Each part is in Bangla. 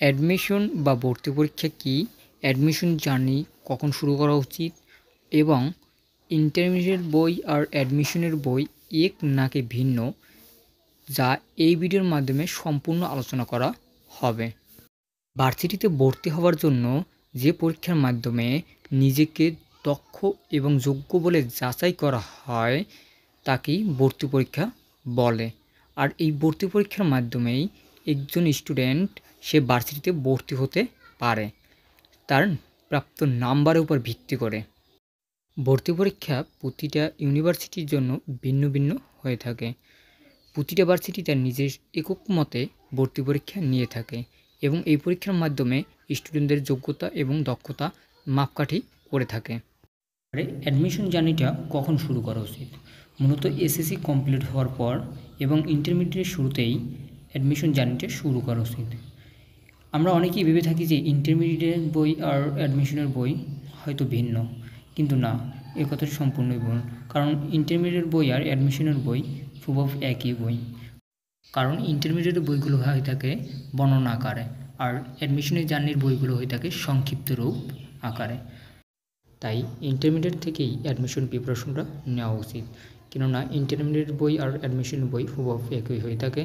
অ্যাডমিশন বা ভর্তি পরীক্ষা কী, অ্যাডমিশন জার্নি কখন শুরু করা উচিত এবং ইন্টারমিডিয়েট বই আর অ্যাডমিশনের বই এক নাকি ভিন্ন, যা এই ভিডিওর মাধ্যমে সম্পূর্ণ আলোচনা করা হবে। ভার্সিটিতে ভর্তি হওয়ার জন্য যে পরীক্ষার মাধ্যমে নিজেকে দক্ষ এবং যোগ্য বলে যাচাই করা হয় তাকেই ভর্তি পরীক্ষা বলে। আর এই ভর্তি পরীক্ষার মাধ্যমেই একজন স্টুডেন্ট সে ভার্সিটিতে ভর্তি হতে পারে তার প্রাপ্ত নাম্বারের উপর ভিত্তি করে। ভর্তি পরীক্ষা প্রতিটা ইউনিভার্সিটির জন্য ভিন্ন ভিন্ন হয়ে থাকে। প্রতিটা ভার্সিটি তার নিজের একক মতে ভর্তি পরীক্ষা নিয়ে থাকে এবং এই পরীক্ষার মাধ্যমে স্টুডেন্টদের যোগ্যতা এবং দক্ষতা মাপকাঠি করে থাকে। অ্যাডমিশন জার্নিটা কখন শুরু করা উচিত? মূলত এসএসসি কমপ্লিট হওয়ার পর এবং ইন্টারমিডিয়েট শুরুতেই অ্যাডমিশন জার্নিটা শুরু করা উচিত। আমরা অনেকেই ভেবে থাকি যে ইন্টারমিডিয়েট বই আর অ্যাডমিশনের বই হয়তো ভিন্ন, কিন্তু না, এ কথাটা সম্পূর্ণই ভুল। কারণ ইন্টারমিডিয়েট বই আর অ্যাডমিশনের বই হুবহু একই বই। কারণ ইন্টারমিডিয়েটের বইগুলো হয়ে থাকে বর্ণনা আকারে আর অ্যাডমিশনের জার্নির বইগুলো হয়ে থাকে সংক্ষিপ্ত রূপ আকারে। তাই ইন্টারমিডিয়েট থেকেই অ্যাডমিশন প্রিপারেশনটা নেওয়া উচিত, কেননা ইন্টারমিডিয়েট বই আর অ্যাডমিশন বই হুবহু একই হয়ে থাকে।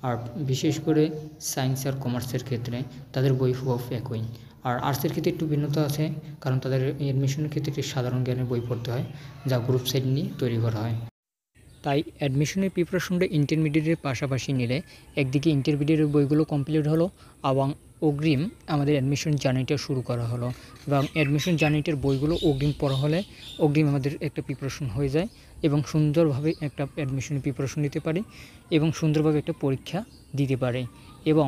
আর বিশেষ করে সায়েন্স আর কমার্সের ক্ষেত্রে তাদের বই হুবহু একই। আর আর্টসের ক্ষেত্রে একটু ভিন্নতা আছে, কারণ তাদের অ্যাডমিশনের ক্ষেত্রে একটি সাধারণ জ্ঞানের বই পড়তে হয়, যা গ্রুপ সাইড নিয়ে তৈরি করা হয়। তাই অ্যাডমিশনের প্রিপারেশনটা ইন্টারমিডিয়েটের পাশাপাশি নিলে একদিকে ইন্টারমিডিয়েটের বইগুলো কমপ্লিট হলো এবং অগ্রিম আমাদের অ্যাডমিশন জার্নিটা শুরু করা হলো, এবং অ্যাডমিশন জার্নিটার বইগুলো অগ্রিম পড়া হলে অগ্রিম আমাদের একটা প্রিপারেশন হয়ে যায় এবং সুন্দরভাবে একটা অ্যাডমিশনের প্রিপারেশন নিতে পারি এবং সুন্দরভাবে একটা পরীক্ষা দিতে পারি। এবং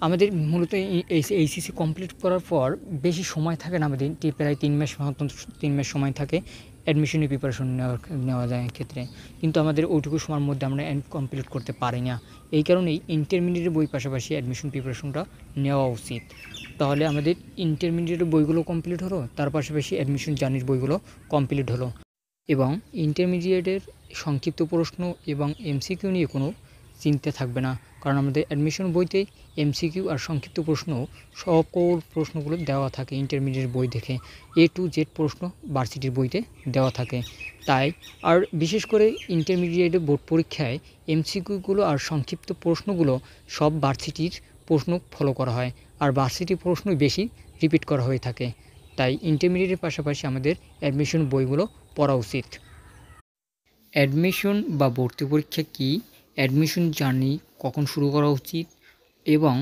আমাদের মূলত এইচএসসি কমপ্লিট করার পর বেশি সময় থাকে না, আমাদের প্রায় 3 মাস, মতো 3 মাস সময় থাকে অ্যাডমিশনের প্রিপারেশন নেওয়া যায় ক্ষেত্রে, কিন্তু আমাদের ওইটুকু সময়ের মধ্যে আমরা কমপ্লিট করতে পারি না। এই কারণেই ইন্টারমিডিয়েটের বই পাশাপাশি অ্যাডমিশন প্রিপারেশনটা নেওয়া উচিত। তাহলে আমাদের ইন্টারমিডিয়েটের বইগুলো কমপ্লিট হলো, তার পাশাপাশি অ্যাডমিশন জার্নির বইগুলো কমপ্লিট হলো এবং ইন্টারমিডিয়েটের সংক্ষিপ্ত প্রশ্ন এবং এমসিকিউ নিয়ে কোনো চিন্তা থাকবে না, কারণ আমাদের অ্যাডমিশন বইতেই এমসিকিউ আর সংক্ষিপ্ত প্রশ্ন সকল প্রশ্নগুলো দেওয়া থাকে। ইন্টারমিডিয়েট বই থেকে A to Z প্রশ্ন ভার্সিটির বইতে দেওয়া থাকে। তাই আর বিশেষ করে ইন্টারমিডিয়েট বোর্ড পরীক্ষায় এমসিকিউগুলো আর সংক্ষিপ্ত প্রশ্নগুলো সব ভার্সিটির প্রশ্ন ফলো করা হয়, আর ভার্সিটির প্রশ্নই বেশি রিপিট করা হয়ে থাকে। তাই ইন্টারমিডিয়েটের পাশাপাশি আমাদের অ্যাডমিশন বইগুলো পড়া উচিত। অ্যাডমিশন বা ভর্তি পরীক্ষা কী, অ্যাডমিশন জার্নি কখন শুরু করা উচিত এবং